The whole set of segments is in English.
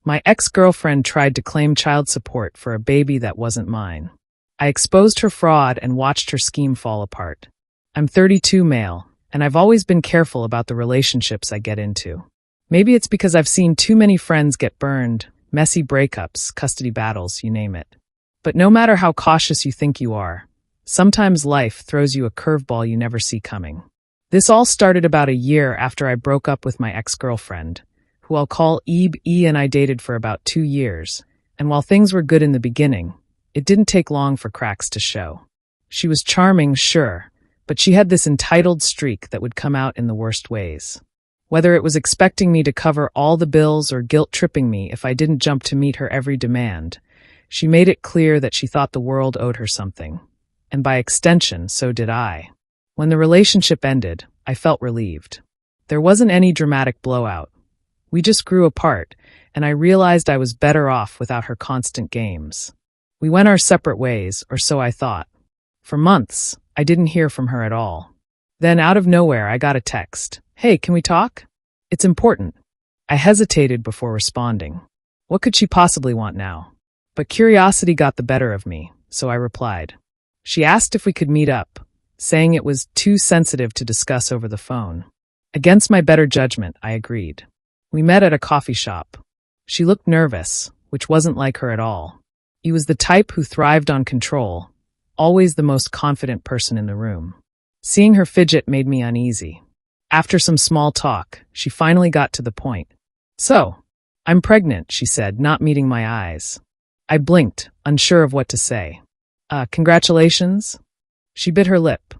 My ex-girlfriend tried to claim child support for a baby that wasn't mine. I exposed her fraud and watched her scheme fall apart. I'm 32 male, and I've always been careful about the relationships I get into. Maybe it's because I've seen too many friends get burned, messy breakups, custody battles, you name it. But no matter how cautious you think you are, sometimes life throws you a curveball you never see coming. This all started about a year after I broke up with my ex-girlfriend, who I'll call E, and I dated for about 2 years. And while things were good in the beginning, it didn't take long for cracks to show. She was charming, sure, but she had this entitled streak that would come out in the worst ways. Whether it was expecting me to cover all the bills or guilt-tripping me if I didn't jump to meet her every demand, she made it clear that she thought the world owed her something. And by extension, so did I. When the relationship ended, I felt relieved. There wasn't any dramatic blowout. We just grew apart, and I realized I was better off without her constant games. We went our separate ways, or so I thought. For months, I didn't hear from her at all. Then, out of nowhere, I got a text. "Hey, can we talk? It's important." I hesitated before responding. What could she possibly want now? But curiosity got the better of me, so I replied. She asked if we could meet up, saying it was too sensitive to discuss over the phone. Against my better judgment, I agreed. We met at a coffee shop. She looked nervous, which wasn't like her at all. He was the type who thrived on control, always the most confident person in the room. Seeing her fidget made me uneasy. After some small talk, she finally got to the point. "So, I'm pregnant," she said, not meeting my eyes. I blinked, unsure of what to say. Congratulations?" She bit her lip.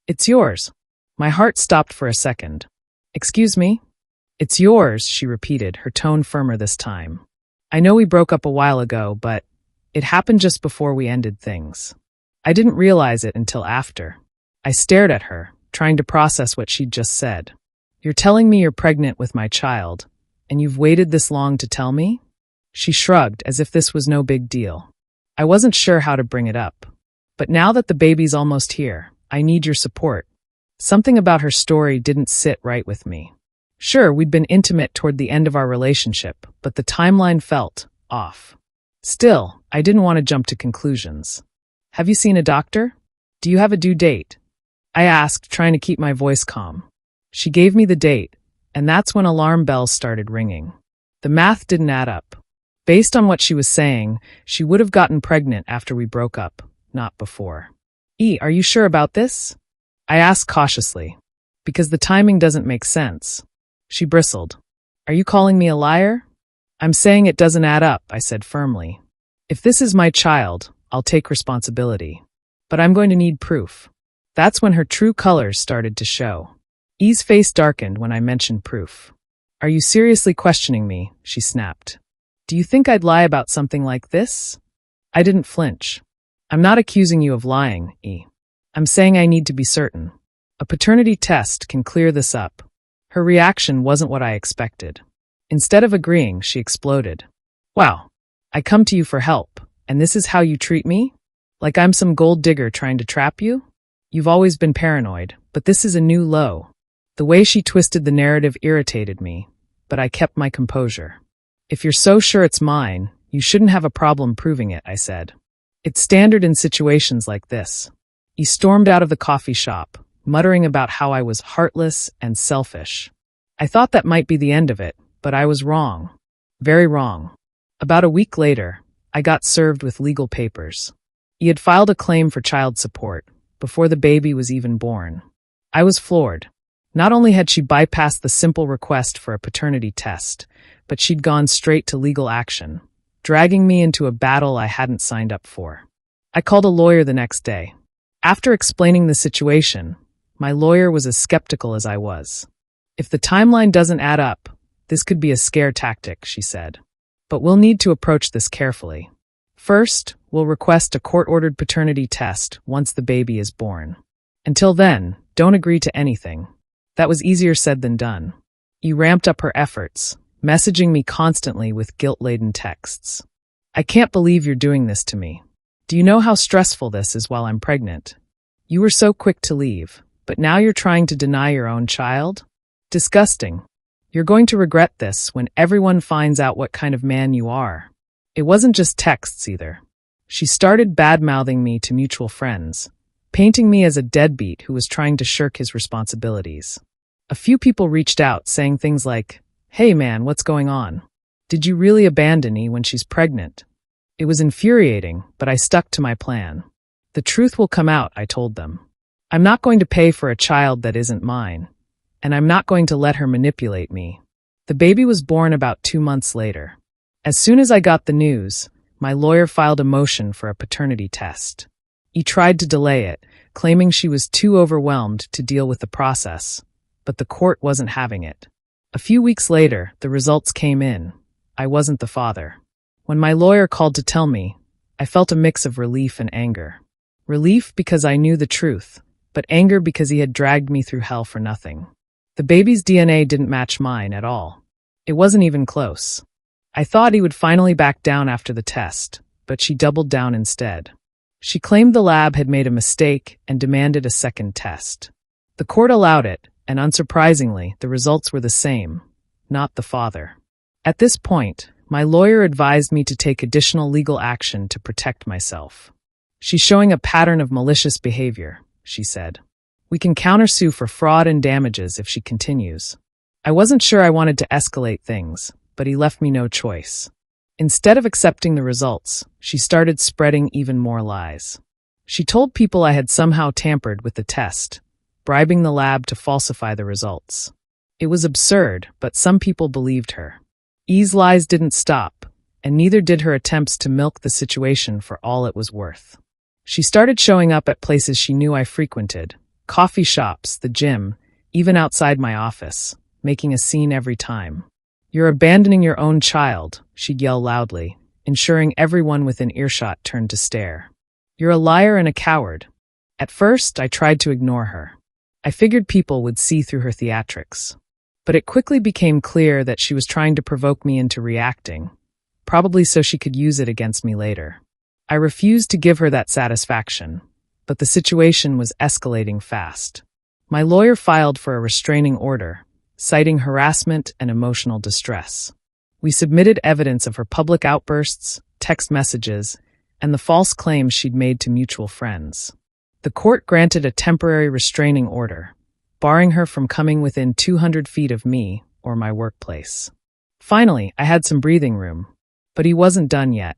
"It's yours." My heart stopped for a second. "Excuse me?" "It's yours," she repeated, her tone firmer this time. "I know we broke up a while ago, but it happened just before we ended things." I didn't realize it until after. I stared at her, trying to process what she'd just said. "You're telling me you're pregnant with my child, and you've waited this long to tell me?" She shrugged, as if this was no big deal. I wasn't sure how to bring it up. "But now that the baby's almost here, I need your support." Something about her story didn't sit right with me. Sure, we'd been intimate toward the end of our relationship, but the timeline felt off. Still, I didn't want to jump to conclusions. "Have you seen a doctor? Do you have a due date?" I asked, trying to keep my voice calm. She gave me the date, and that's when alarm bells started ringing. The math didn't add up. Based on what she was saying, she would have gotten pregnant after we broke up, not before. Are you sure about this?" I asked cautiously. "Because the timing doesn't make sense." She bristled. "Are you calling me a liar?" "I'm saying it doesn't add up," I said firmly. "If this is my child, I'll take responsibility. But I'm going to need proof." That's when her true colors started to show. E's face darkened when I mentioned proof. "Are you seriously questioning me?" she snapped. "Do you think I'd lie about something like this?" I didn't flinch. "I'm not accusing you of lying, E. I'm saying I need to be certain. A paternity test can clear this up." Her reaction wasn't what I expected. Instead of agreeing, she exploded. "Wow, I come to you for help, and this is how you treat me? Like I'm some gold digger trying to trap you? You've always been paranoid, but this is a new low." The way she twisted the narrative irritated me, but I kept my composure. "If you're so sure it's mine, you shouldn't have a problem proving it," I said. "It's standard in situations like this." He stormed out of the coffee shop, muttering about how I was heartless and selfish. I thought that might be the end of it, but I was wrong. Very wrong. About a week later, I got served with legal papers. He had filed a claim for child support before the baby was even born. I was floored. Not only had she bypassed the simple request for a paternity test, but she'd gone straight to legal action, dragging me into a battle I hadn't signed up for. I called a lawyer the next day. After explaining the situation, my lawyer was as skeptical as I was. "If the timeline doesn't add up, this could be a scare tactic," she said. "But we'll need to approach this carefully. First, we'll request a court-ordered paternity test once the baby is born. Until then, don't agree to anything." That was easier said than done. He ramped up her efforts, messaging me constantly with guilt-laden texts. "I can't believe you're doing this to me. Do you know how stressful this is while I'm pregnant? You were so quick to leave, but now you're trying to deny your own child? Disgusting. You're going to regret this when everyone finds out what kind of man you are." It wasn't just texts either. She started bad-mouthing me to mutual friends, painting me as a deadbeat who was trying to shirk his responsibilities. A few people reached out saying things like, "Hey man, what's going on? Did you really abandon me when she's pregnant?" It was infuriating, but I stuck to my plan. "The truth will come out," I told them. "I'm not going to pay for a child that isn't mine, and I'm not going to let her manipulate me." The baby was born about 2 months later. As soon as I got the news, my lawyer filed a motion for a paternity test. He tried to delay it, claiming she was too overwhelmed to deal with the process, but the court wasn't having it. A few weeks later, the results came in. I wasn't the father. When my lawyer called to tell me, I felt a mix of relief and anger. Relief because I knew the truth, but anger because he had dragged me through hell for nothing. The baby's DNA didn't match mine at all. It wasn't even close. I thought he would finally back down after the test, but she doubled down instead. She claimed the lab had made a mistake and demanded a second test. The court allowed it, and unsurprisingly, the results were the same, not the father. At this point, my lawyer advised me to take additional legal action to protect myself. "She's showing a pattern of malicious behavior," she said. "We can countersue for fraud and damages if she continues." I wasn't sure I wanted to escalate things, but he left me no choice. Instead of accepting the results, she started spreading even more lies. She told people I had somehow tampered with the test, bribing the lab to falsify the results. It was absurd, but some people believed her. E's lies didn't stop, and neither did her attempts to milk the situation for all it was worth. She started showing up at places she knew I frequented, coffee shops, the gym, even outside my office, making a scene every time. "You're abandoning your own child," she'd yell loudly, ensuring everyone within earshot turned to stare. "You're a liar and a coward." At first, I tried to ignore her. I figured people would see through her theatrics. But it quickly became clear that she was trying to provoke me into reacting, probably so she could use it against me later. I refused to give her that satisfaction, but the situation was escalating fast. My lawyer filed for a restraining order, citing harassment and emotional distress. We submitted evidence of her public outbursts, text messages, and the false claims she'd made to mutual friends. The court granted a temporary restraining order, barring her from coming within 200 feet of me or my workplace. Finally, I had some breathing room, but he wasn't done yet.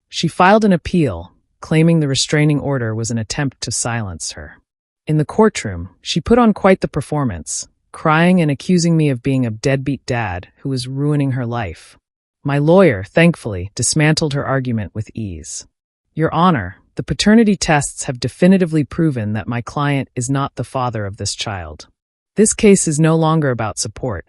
She filed an appeal, claiming the restraining order was an attempt to silence her. In the courtroom, she put on quite the performance, crying and accusing me of being a deadbeat dad who was ruining her life. My lawyer, thankfully, dismantled her argument with ease. "Your Honor, the paternity tests have definitively proven that my client is not the father of this child. This case is no longer about support.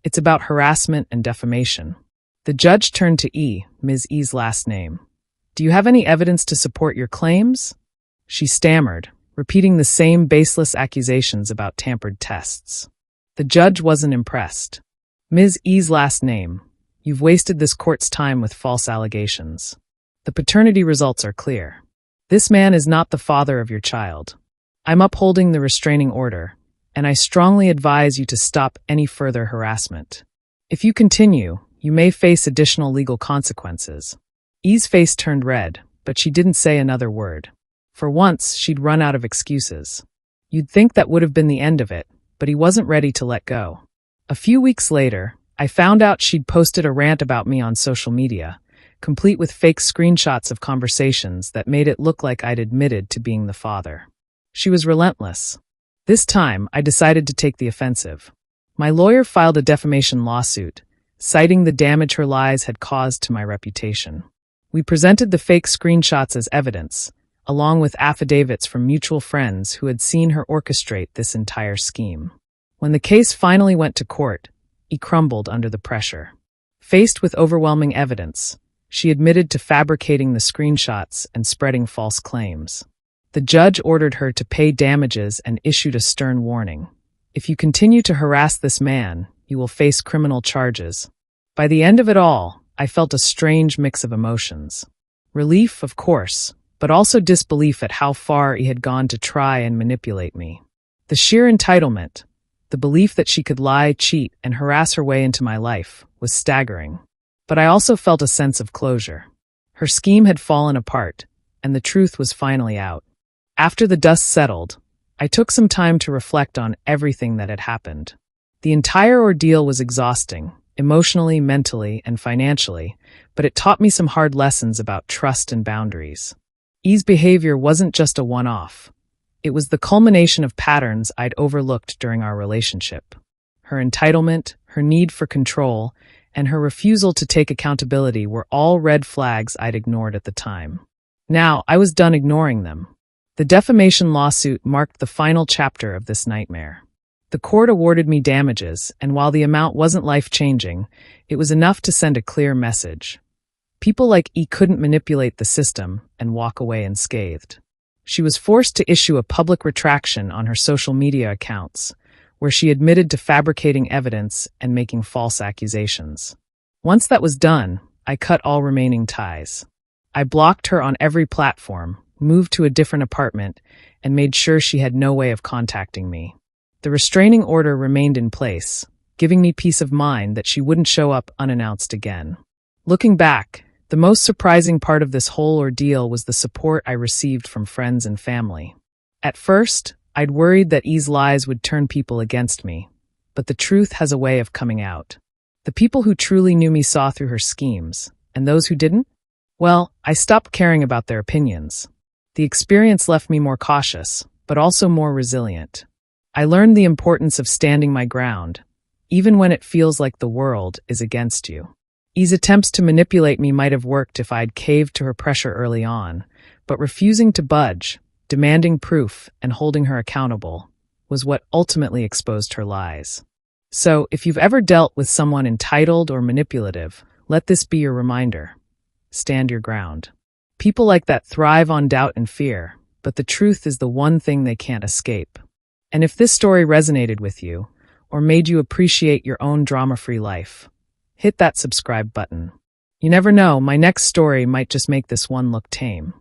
It's about harassment and defamation." The judge turned to Ms. E's last name. "Do you have any evidence to support your claims?" She stammered, repeating the same baseless accusations about tampered tests. The judge wasn't impressed. "Ms. E's last name. You've wasted this court's time with false allegations. The paternity results are clear. This man is not the father of your child. I'm upholding the restraining order, and I strongly advise you to stop any further harassment. If you continue, you may face additional legal consequences." E's face turned red, but she didn't say another word. For once, she'd run out of excuses. You'd think that would have been the end of it, but he wasn't ready to let go. A few weeks later, I found out she'd posted a rant about me on social media, complete with fake screenshots of conversations that made it look like I'd admitted to being the father. She was relentless. This time, I decided to take the offensive. My lawyer filed a defamation lawsuit, citing the damage her lies had caused to my reputation. We presented the fake screenshots as evidence, along with affidavits from mutual friends who had seen her orchestrate this entire scheme. When the case finally went to court, he crumbled under the pressure. Faced with overwhelming evidence, she admitted to fabricating the screenshots and spreading false claims. The judge ordered her to pay damages and issued a stern warning. "If you continue to harass this man, you will face criminal charges." By the end of it all, I felt a strange mix of emotions. Relief, of course, but also disbelief at how far he had gone to try and manipulate me. The sheer entitlement, The belief that she could lie, cheat, and harass her way into my life was staggering. But I also felt a sense of closure. Her scheme had fallen apart, and the truth was finally out. After the dust settled, I took some time to reflect on everything that had happened. The entire ordeal was exhausting, emotionally, mentally, and financially, but it taught me some hard lessons about trust and boundaries. E's behavior wasn't just a one-off. It was the culmination of patterns I'd overlooked during our relationship. Her entitlement, her need for control, and her refusal to take accountability were all red flags I'd ignored at the time. Now, I was done ignoring them. The defamation lawsuit marked the final chapter of this nightmare. The court awarded me damages, and while the amount wasn't life-changing, it was enough to send a clear message. People like E couldn't manipulate the system and walk away unscathed. She was forced to issue a public retraction on her social media accounts, where she admitted to fabricating evidence and making false accusations. Once that was done, I cut all remaining ties. I blocked her on every platform, moved to a different apartment, and made sure she had no way of contacting me. The restraining order remained in place, giving me peace of mind that she wouldn't show up unannounced again. Looking back, the most surprising part of this whole ordeal was the support I received from friends and family. At first, I'd worried that E's lies would turn people against me, but the truth has a way of coming out. The people who truly knew me saw through her schemes, and those who didn't? Well, I stopped caring about their opinions. The experience left me more cautious, but also more resilient. I learned the importance of standing my ground, even when it feels like the world is against you. E's attempts to manipulate me might have worked if I'd caved to her pressure early on, but refusing to budge, demanding proof, and holding her accountable was what ultimately exposed her lies. So, if you've ever dealt with someone entitled or manipulative, let this be your reminder. Stand your ground. People like that thrive on doubt and fear, but the truth is the one thing they can't escape. And if this story resonated with you, or made you appreciate your own drama-free life, hit that subscribe button. You never know, my next story might just make this one look tame.